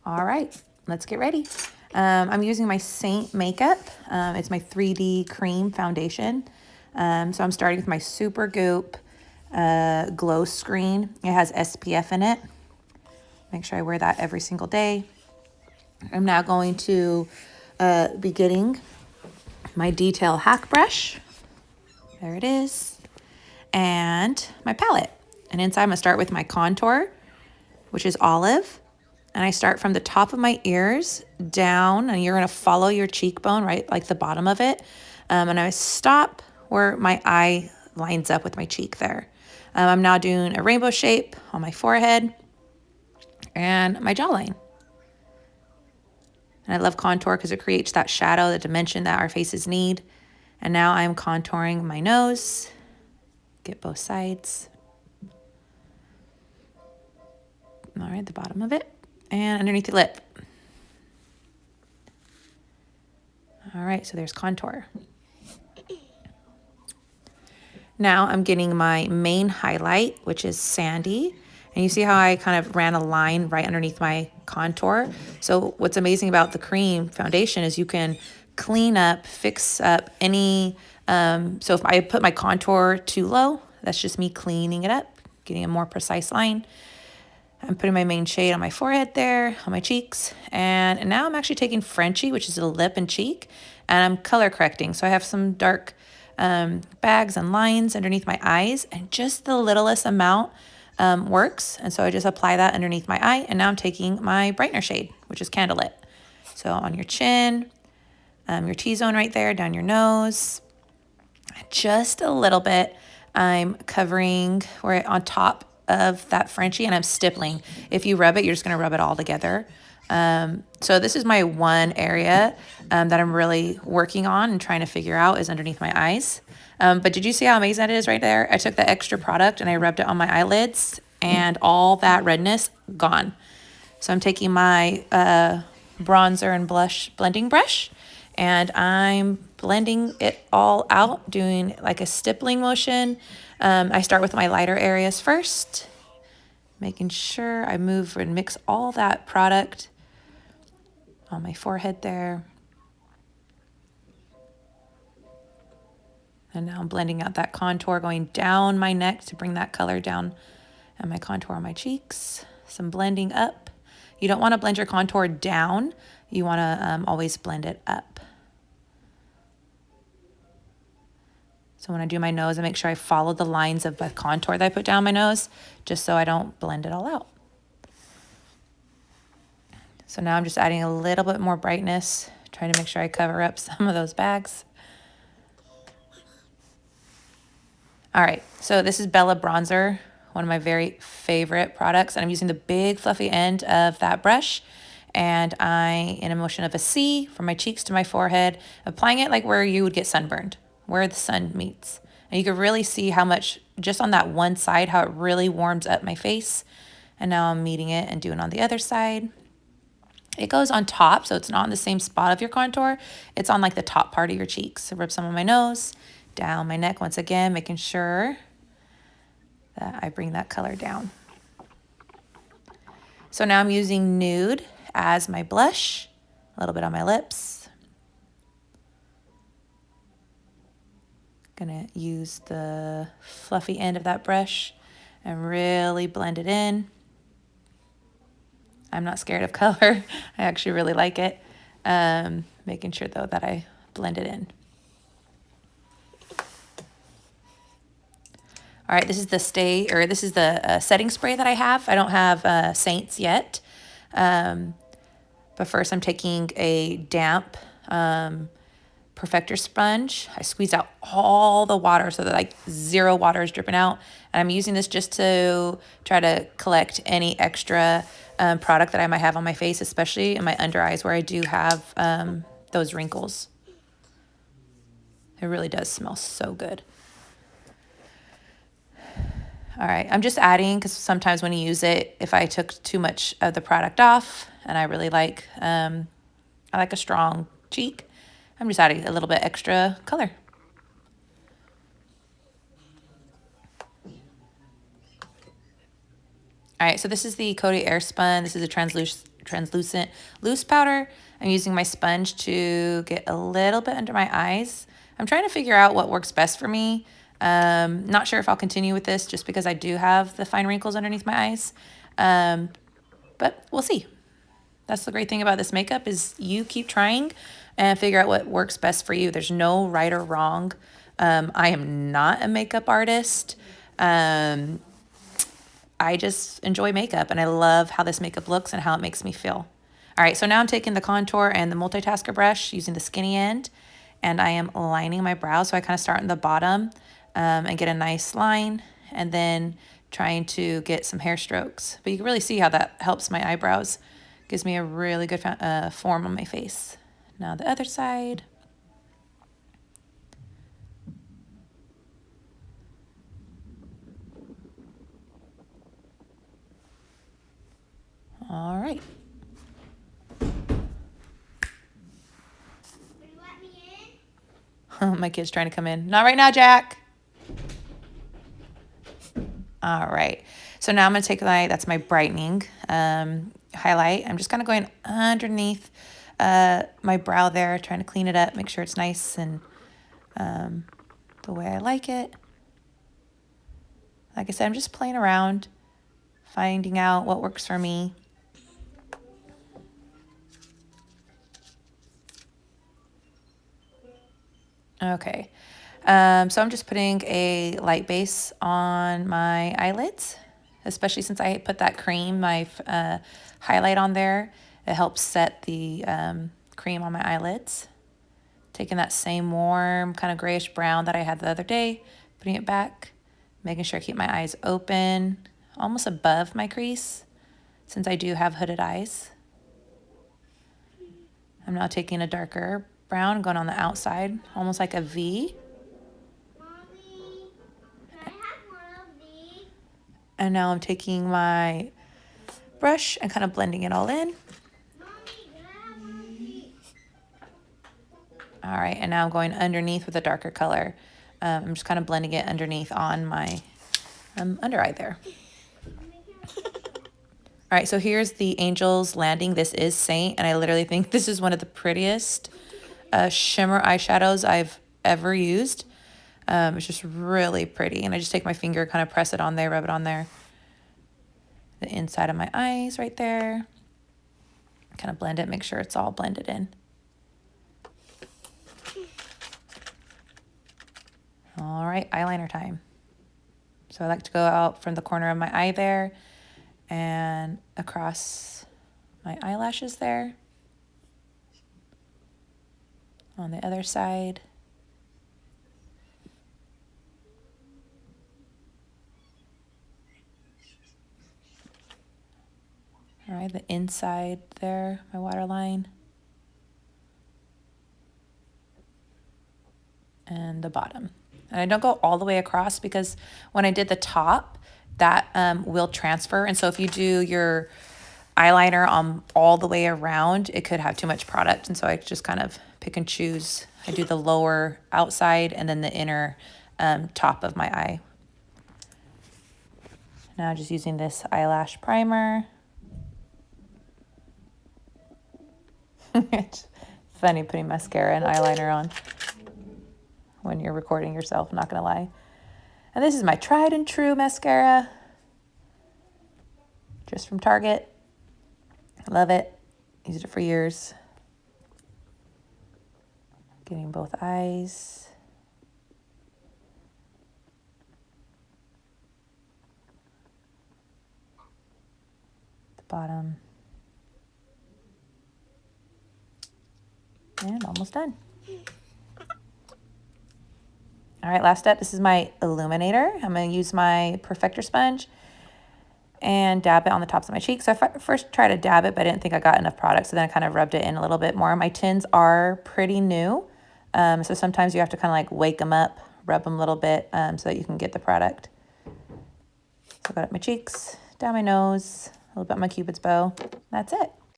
All right, let's get ready. I'm using my Saint makeup. It's my 3D cream foundation. So I'm starting with my Super Goop glow screen. It has SPF in it. Make sure I wear that every single day. I'm now going to be getting my detail hack brush. There it is. And my palette. And inside I'm gonna start with my contour, which is olive. And I start from the top of my ears down, and you're gonna follow your cheekbone, right, like the bottom of it. And I stop where my eye lines up with my cheek there. I'm now doing a rainbow shape on my forehead and my jawline. And I love contour because it creates that shadow, the dimension that our faces need. And now I'm contouring my nose. Get both sides. All right, the bottom of it. And underneath the lip. All right, so there's contour. Now I'm getting my main highlight, which is Sandy. And you see how I kind of ran a line right underneath my contour? So what's amazing about the cream foundation is you can clean up, fix up any, so if I put my contour too low, that's just me cleaning it up, getting a more precise line. I'm putting my main shade on my forehead there, on my cheeks. And now I'm actually taking Frenchie, which is a lip and cheek, and I'm color correcting. So I have some dark bags and lines underneath my eyes, and just the littlest amount works. And so I just apply that underneath my eye, and now I'm taking my brightener shade, which is Candlelit. So on your chin, your T-zone right there, down your nose, just a little bit. I'm covering where on top of that Frenchie, and I'm stippling. If you rub it, you're just gonna rub it all together. So this is my one area that I'm really working on and trying to figure out is underneath my eyes. But did you see how amazing that is right there? I took the extra product and I rubbed it on my eyelids, and all that redness gone. So I'm taking my bronzer and blush blending brush, and I'm blending it all out, doing like a stippling motion. I start with my lighter areas first, making sure I move and mix all that product on my forehead there. And now I'm blending out that contour, going down my neck to bring that color down, and my contour on my cheeks. Some blending up. You don't want to blend your contour down. You want to always blend it up. So when I do my nose, I make sure I follow the lines of the contour that I put down my nose, just so I don't blend it all out. So now I'm just adding a little bit more brightness, trying to make sure I cover up some of those bags. All right, so this is Bella Bronzer, one of my very favorite products, and I'm using the big fluffy end of that brush, and I, in a motion of a C, from my cheeks to my forehead, applying it like where you would get sunburned, where the sun meets. And you can really see how much, just on that one side, how it really warms up my face. And now I'm meeting it and doing on the other side. It goes on top, so it's not in the same spot of your contour. It's on like the top part of your cheeks. So rub some on my nose, down my neck once again, making sure that I bring that color down. So now I'm using Nude as my blush, a little bit on my lips. Gonna use the fluffy end of that brush and really blend it in. I'm not scared of color. I actually really like it. Making sure though that I blend it in. All right, this is the setting spray that I have. I don't have Saints yet. But first I'm taking a damp perfector sponge. I squeeze out all the water so that like zero water is dripping out. And I'm using this just to try to collect any extra product that I might have on my face, especially in my under eyes where I do have those wrinkles. It really does smell so good. All right, I'm just adding because sometimes when you use it, if I took too much of the product off, and I really like, I like a strong cheek, I'm just adding a little bit extra color. All right, so this is the Kodi Airspun. This is a translucent loose powder. I'm using my sponge to get a little bit under my eyes. I'm trying to figure out what works best for me. Not sure if I'll continue with this just because I do have the fine wrinkles underneath my eyes. But we'll see. That's the great thing about this makeup is you keep trying and figure out what works best for you. There's no right or wrong. I am not a makeup artist. I just enjoy makeup and I love how this makeup looks and how it makes me feel. All right, so now I'm taking the contour and the multitasker brush using the skinny end, and I am lining my brow. So I kind of start in the bottom and get a nice line, and then trying to get some hair strokes. But you can really see how that helps my eyebrows. Gives me a really good form on my face. Now the other side. All right. My kid's trying to come in. Not right now, Jack. All right. So now I'm going to take that's my brightening highlight. I'm just kind of going underneath my brow there, trying to clean it up, make sure it's nice and the way I like it. Like I said, I'm just playing around, finding out what works for me. Okay, so I'm just putting a light base on my eyelids, especially since I put that cream, my highlight on there. It helps set the cream on my eyelids. Taking that same warm kind of grayish brown that I had the other day, putting it back, making sure I keep my eyes open, almost above my crease, since I do have hooded eyes. I'm now taking a darker brown, going on the outside, almost like a V. Mommy, can I have one of these? And now I'm taking my brush and kind of blending it all in. Mommy, can I have one of these? All right, and now I'm going underneath with a darker color. I'm just kind of blending it underneath on my under eye there. All right, so here's the Angel's Landing. This is Saint, and I literally think this is one of the prettiest shimmer eyeshadows I've ever used. It's just really pretty, and I just take my finger, kind of press it on there, rub it on there. The inside of my eyes right there. Kind of blend it, make sure it's all blended in. All right, eyeliner time. So I like to go out from the corner of my eye there and across my eyelashes there. On the other side. All right, the inside there, my waterline. And the bottom. And I don't go all the way across because when I did the top, that will transfer. And so if you do your eyeliner on all the way around, it could have too much product. And so I just kind of pick and choose. I do the lower outside and then the inner top of my eye. Now just using this eyelash primer. It's funny putting mascara and eyeliner on when you're recording yourself, not gonna lie. And this is my tried and true mascara, just from Target. I love it, used it for years. Getting both eyes. The bottom. And almost done. All right, last step, this is my Illuminator. I'm gonna use my Perfector sponge and dab it on the tops of my cheeks. So I first tried to dab it, but I didn't think I got enough product, so then I kind of rubbed it in a little bit more. My tins are pretty new, so sometimes you have to kind of like wake them up, rub them a little bit so that you can get the product. So I got up my cheeks, down my nose, a little bit on my Cupid's bow. That's it.